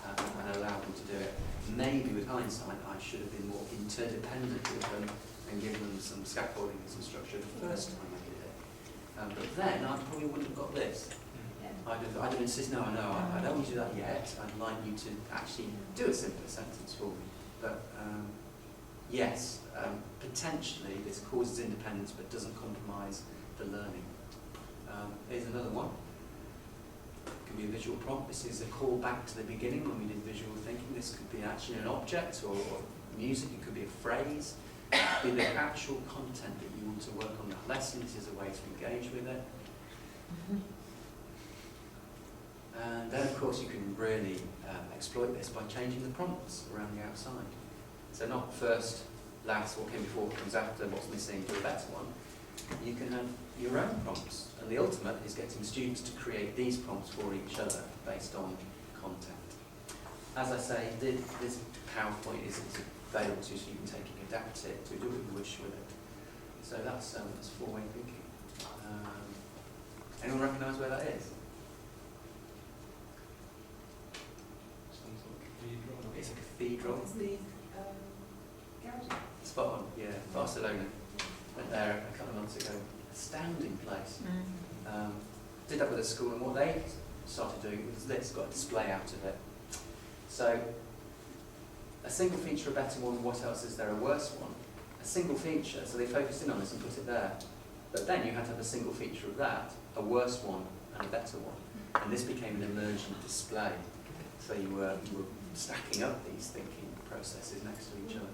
and allowed them to do it. Maybe with hindsight, I should have been more interdependent with them and given them some scaffolding and some structure the first time I did it. But then I probably wouldn't have got this. I'd have insisted, no, I don't want you to do that yet. I'd like you to actually do a simpler sentence for me. But yes, potentially this causes independence but doesn't compromise the learning. Here's another one. It could be a visual prompt. This is a call back to the beginning when we did visual thinking. This could be actually an object or music. It could be a phrase. It could be the actual content that you want to work on that lesson. This is a way to engage with it. And then, of course, you can really exploit this by changing the prompts around the outside. So not first, last, what came before, what comes after, what's missing, do a better one. you can have your own prompts. And the ultimate is getting students to create these prompts for each other based on content. As I say, this PowerPoint is available to you, so you can take it, adapt it, to do what you wish with it. So that's four-way thinking. Anyone recognise where that is? Some sort of cathedral. It's a cathedral. It's the garage. Spot on, yeah, Barcelona. Went there a couple of months ago. Astounding place. Did that with a school, and what they started doing was this, got a display out of it. So, a single feature, a better one, what else is there, a worse one? A single feature, so they focused in on this and put it there. But then you had to have a single feature of that, a worse one, and a better one. And this became an emergent display. So you were stacking up these thinking processes next to each other.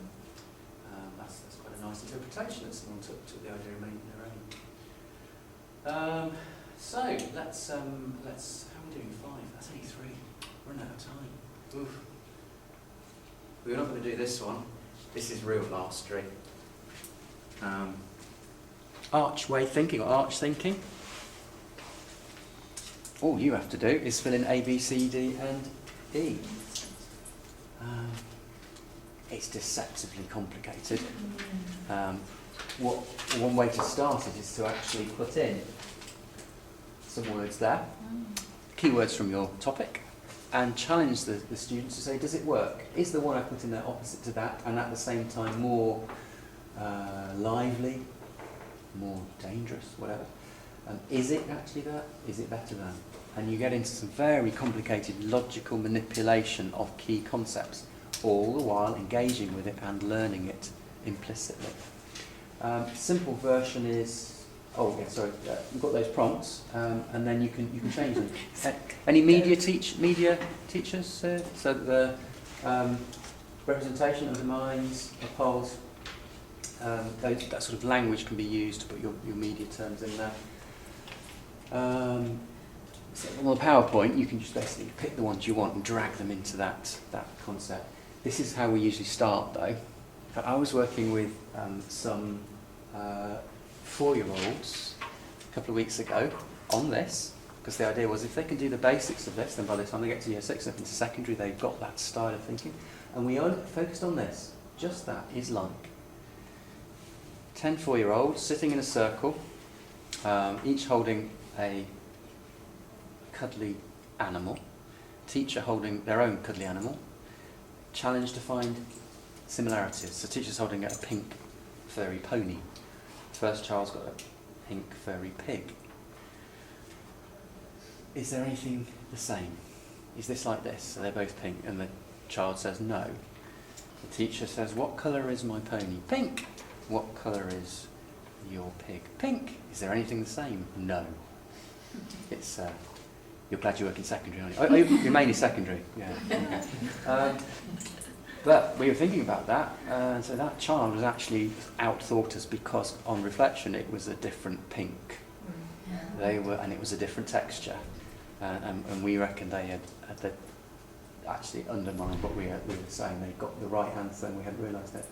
That's quite a nice interpretation that someone took the idea and made it their own. So let's how are we doing? 5? That's only 3. We're running out of time. Oof. We're not going to do this one. This is real mastery. Archway thinking or arch thinking. All you have to do is fill in A, B, C, D and E. It's deceptively complicated. One way to start it is to actually put in some words there, keywords from your topic, and challenge the students to say, does it work? Is the one I put in there opposite to that, and at the same time more lively, more dangerous, whatever? Is it actually that? Is it better than? And you get into some very complicated logical manipulation of key concepts, all the while engaging with it and learning it implicitly. Simple version is, you've got those prompts, and then you can change them. Any media teachers? So the representation of the minds, the polls, that sort of language can be used to put your media terms in there. So on the PowerPoint, you can just basically pick the ones you want and drag them into that concept. This is how we usually start, though. I was working with some 4-year-olds a couple of weeks ago on this, because the idea was if they can do the basics of this, then by the time they get to year 6 up into secondary, they've got that style of thinking. And we only focused on this. Just that is like 10 4-year-olds sitting in a circle, each holding a cuddly animal, teacher holding their own cuddly animal, challenge to find similarities. So teacher's holding a pink furry pony. First child's got a pink furry pig. Is there anything the same? Is this like this? So they're both pink, and the child says no. The teacher says, what colour is my pony? Pink. What colour is your pig? Pink. Is there anything the same? No. It's you're glad you work in secondary, aren't you? You're mainly secondary, yeah. Okay. But we were thinking about that, and so that child was actually out-thought us because, on reflection, it was a different pink. And it was a different texture, and we reckoned they had actually undermined what we were saying. They got the right answer, and we hadn't realised it.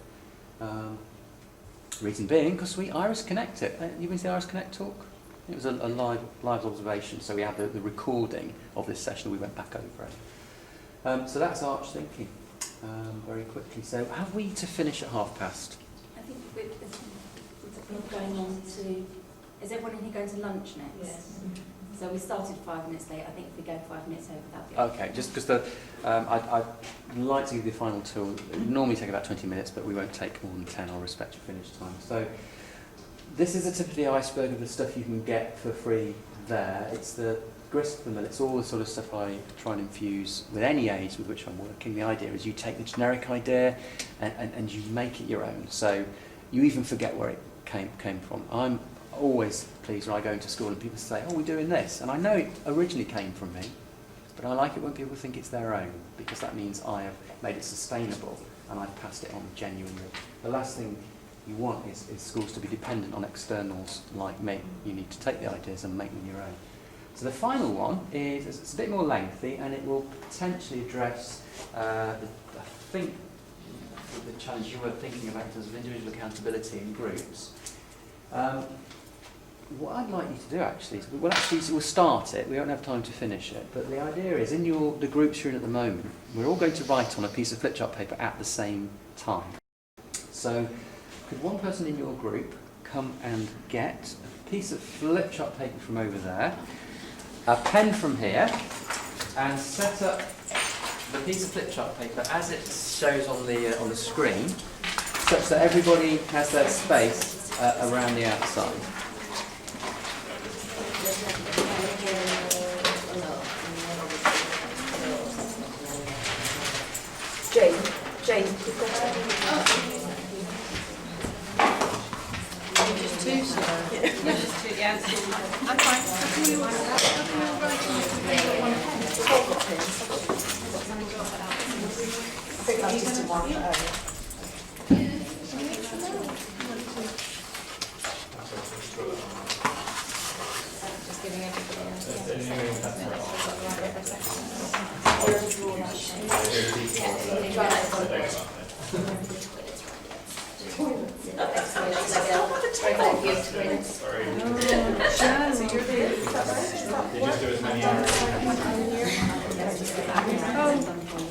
Reason being, because we Iris Connect it. You been to the Iris Connect talk? It was a live observation, so we had the recording of this session. We went back over it. So that's arch thinking. Very quickly. So have we to finish at past? I think we're going on to... Is everyone in here going to lunch next? Yes. So we started 5 minutes late. I think if we go 5 minutes over, that'll be Okay, just because I'd like to give you the final tool. It would normally take about 20 minutes, but we won't take more than 10. I'll respect your finish time. So this is a tip of the iceberg of the stuff you can get for free there. It's the grist of the mill. It's all the sort of stuff I try and infuse with any age with which I'm working. The idea is you take the generic idea and you make it your own. So you even forget where it came from. I'm always pleased when I go into school and people say, oh, we're doing this. And I know it originally came from me, but I like it when people think it's their own, because that means I have made it sustainable and I've passed it on genuinely. The last thing you want is schools to be dependent on externals like me. You need to take the ideas and make them your own. So the final one is, it's a bit more lengthy, and it will potentially address, I think, the challenge you were thinking about in terms of individual accountability in groups. what I'd like you to do actually is, we'll start it, we don't have time to finish it, but the idea is in the groups you're in at the moment, we're all going to write on a piece of flip chart paper at the same time. So could one person in your group come and get a piece of flip chart paper from over there, a pen from here, and set up the piece of flip chart paper as it shows on the screen, such that everybody has their space around the outside. Jane, Just two, so just two, yeah. I'm fine. How can we all write on it? We've got one pen. we've all got pens. I think that's just a mark it out. Just giving everybody else.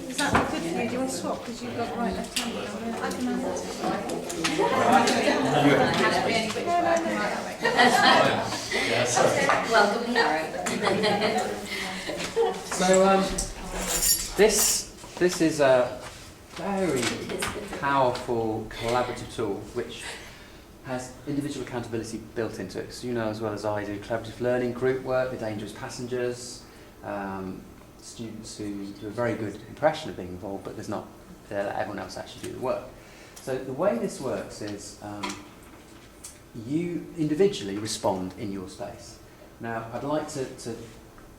Is that not good for you? Do you want to swap? Because you've got right left hand. I can Welcome here. So this is a very powerful collaborative tool which has individual accountability built into it. So you know as well as I do collaborative learning, group work, the dangerous passengers, students who do a very good impression of being involved, but they let everyone else actually do the work. So the way this works is you individually respond in your space. Now I'd like to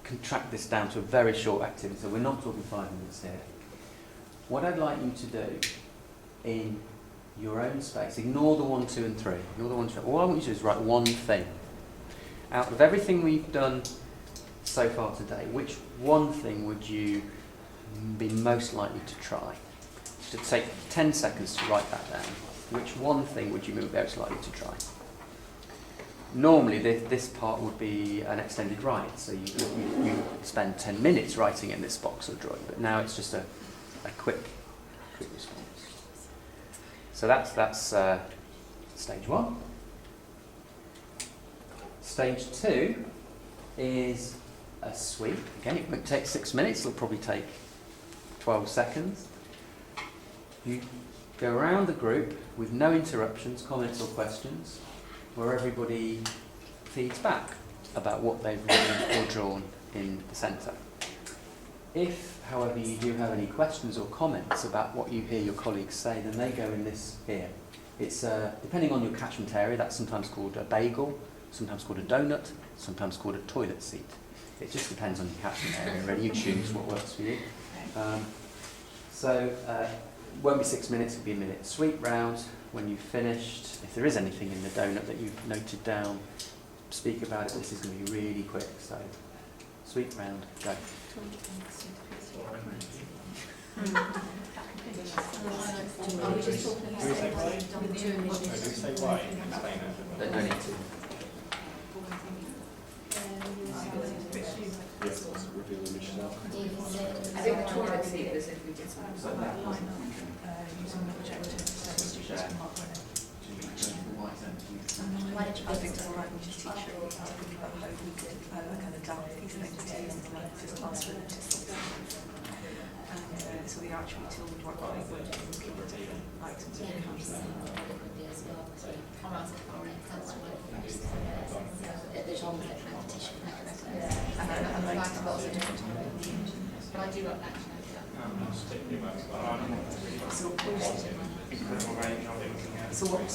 contract this down to a very short activity, so we're not talking 5 minutes here. What I'd like you to do in your own space, ignore the 1, 2 and 3, ignore the 1, 2, all I want you to do is write one thing. Out of everything we've done so far today, which one thing would you be most likely to try? To take 10 seconds to write that down. Which one thing would you be most likely to try? Normally this part would be an extended write, so you spend 10 minutes writing in this box or drawing, but now it's just a quick response. So that's stage 1. Stage 2 is a sweep. Again, it won't take 6 minutes, it'll probably take 12 seconds. You go around the group with no interruptions, comments or questions, where everybody feeds back about what they've written or drawn in the centre. If, however, you do have any questions or comments about what you hear your colleagues say, then they go in this here. It's, depending on your catchment area, that's sometimes called a bagel, sometimes called a donut, sometimes called a toilet seat. It just depends on your catchment area, really. You choose what works for you. It won't be 6 minutes, it'll be a minute. Sweep round. When you've finished, if there is anything in the donut that you've noted down, speak about it. This is going to be really quick, so sweep round, go. Are we just talking about No need to. I think the toilet seat is if we did something like that. Using the projector so students can mark where Why did you I think it's all right with your teacher. I was thinking about how we did a kind of dump piece of activity and like to the classroom to and so the archery tool would work quite good in looking at different items in the house. And I liked lots of different But I do like that. So what was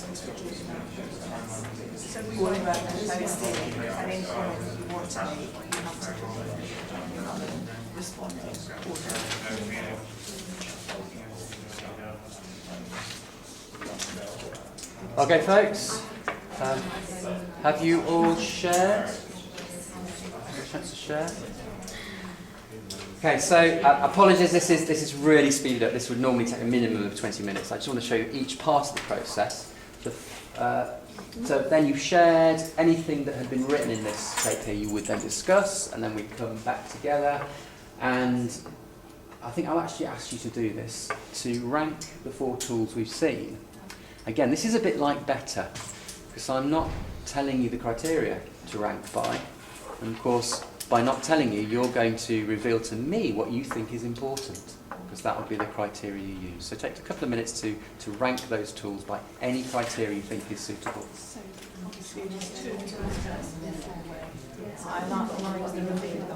so we going around and posting and then comment if you want to make, or you have to respond in order. Okay, folks. Have you all shared? Have you a chance to share? Okay, so apologies, this is really speeded up. This would normally take a minimum of 20 minutes. I just want to show you each part of the process. So then you've shared anything that had been written in this tape here, you would then discuss, and then we'd come back together. And I think I'll actually ask you to do this, to rank the 4 tools we've seen. Again, this is a bit like better, because I'm not telling you the criteria to rank by. And of course, by not telling you, you're going to reveal to me what you think is important, because that will be the criteria you use. So take a couple of minutes to rank those tools by any criteria you think is suitable. So obviously there's 2 tools first. I like the reveal.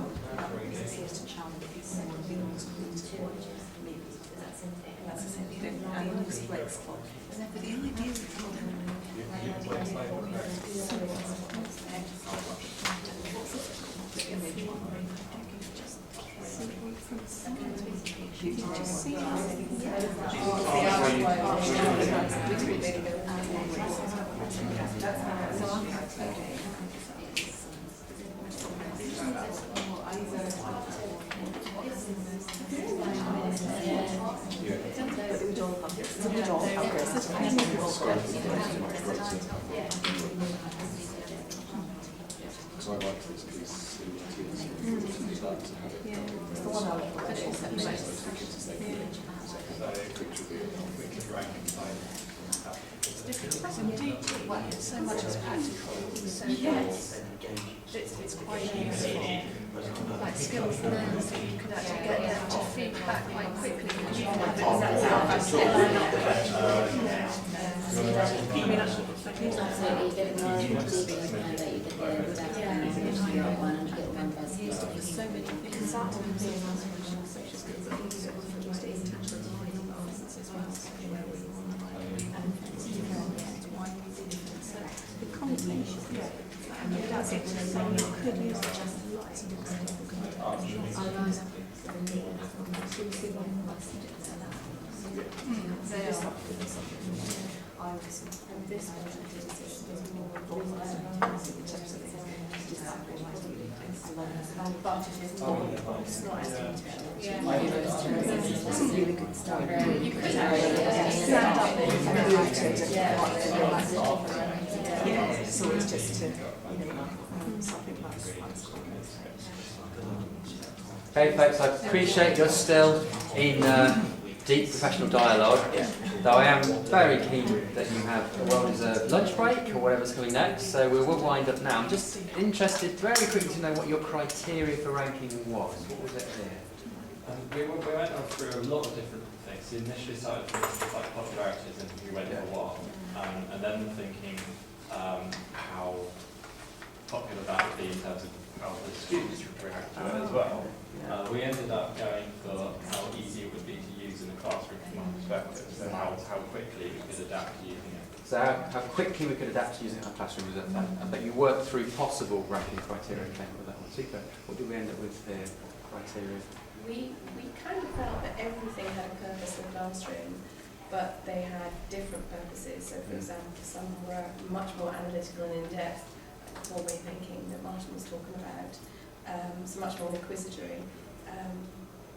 That's the same thing. And use flexible. But the idea is So I like this piece to have it. So much is practical. So yes, it's quite useful. Like skills learners that you could actually get them to feedback quite quickly because you can have it exactly how fast they line up. Used it for so many things. Social skills are used for just intentional as well. The combination, and it does it, so you could use it just lots of different it's not as it's a really good start. You could stand up yeah, so it's just to, something like Okay, folks, I appreciate you're still in deep professional dialogue, though I am very keen that you have a well-deserved lunch break or whatever's coming next, so we will wind up now. I'm just interested very quickly to know what your criteria for ranking was. What was it there? We went through a lot of different things. We initially started with like popularities and we went for what, and then thinking how popular that would be in terms of how the students would react to it as well. We ended up going for how easy it would be to use in the classroom from our perspective, so how quickly we could adapt to using it. So how quickly we could adapt to using it in our classroom was that. I bet you worked through possible ranking criteria and came up with that one. Super. What did we end up with here? Criteria? We kind of felt that everything had a purpose in the classroom, but they had different purposes. So for example, some were much more analytical and in-depth, like four-way thinking that Martin was talking about, so much more inquisitory.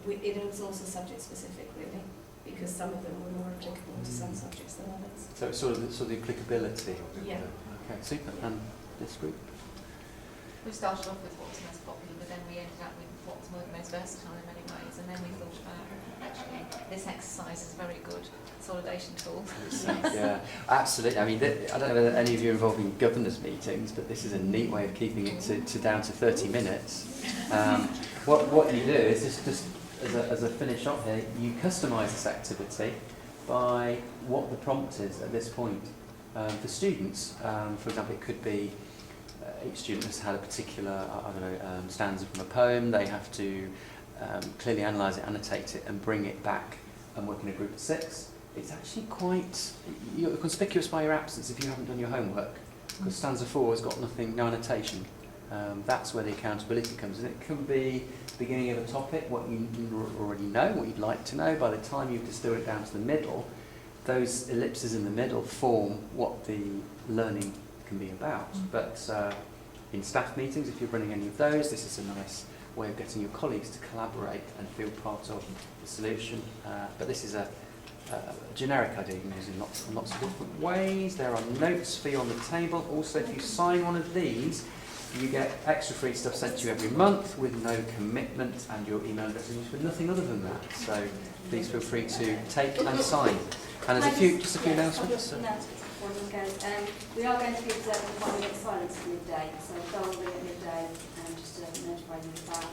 It was also subject-specific, really, because some of them were more applicable to some subjects than others. So it's sort of the applicability of it. Yeah. Okay, super. And this group? We started off with what was most popular, but then we ended up with what was most versatile in many ways, and then we thought about, actually, this exercise is a very good consolidation tool. Yeah, absolutely. I mean, I don't know whether any of you are involved in governors' meetings, but this is a neat way of keeping it to down to 30 minutes. What you do is just as a finish off here, you customise this activity by what the prompt is at this point. For students, for example, it could be each student has had a particular, stanza from a poem. They have to clearly analyse it, annotate it, and bring it back and work in a group of 6. It's actually quite, you're conspicuous by your absence if you haven't done your homework, because stanza 4 has got no annotation. That's where the accountability comes in. It can be the beginning of a topic, what you already know, what you'd like to know. By the time you've distilled it down to the middle, those ellipses in the middle form what the learning can be about. But in staff meetings, if you're running any of those, this is a nice way of getting your colleagues to collaborate and feel part of the solution. But this is a generic ID you can use in lots and lots of different ways. There are notes for you on the table. Also, if you sign one of these, you get extra free stuff sent to you every month with no commitment, and your email address is used for nothing other than that. So please feel free to take and sign. And there's just a few announcements. We are going to be observing 1 minute silence at midday, so a bell will ring at midday, just to notify you of that.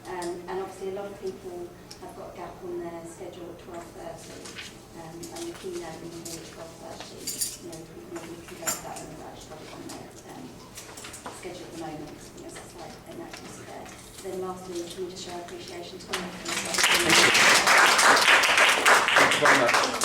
And obviously a lot of people have got a gap on their schedule at 12:30, and the keynote will be at 12:30. You know, we can go to that and we've actually got it on their schedule at the moment. It's a slight inaccuracy there. Then lastly, can we just show our appreciation to them? Thank you very much.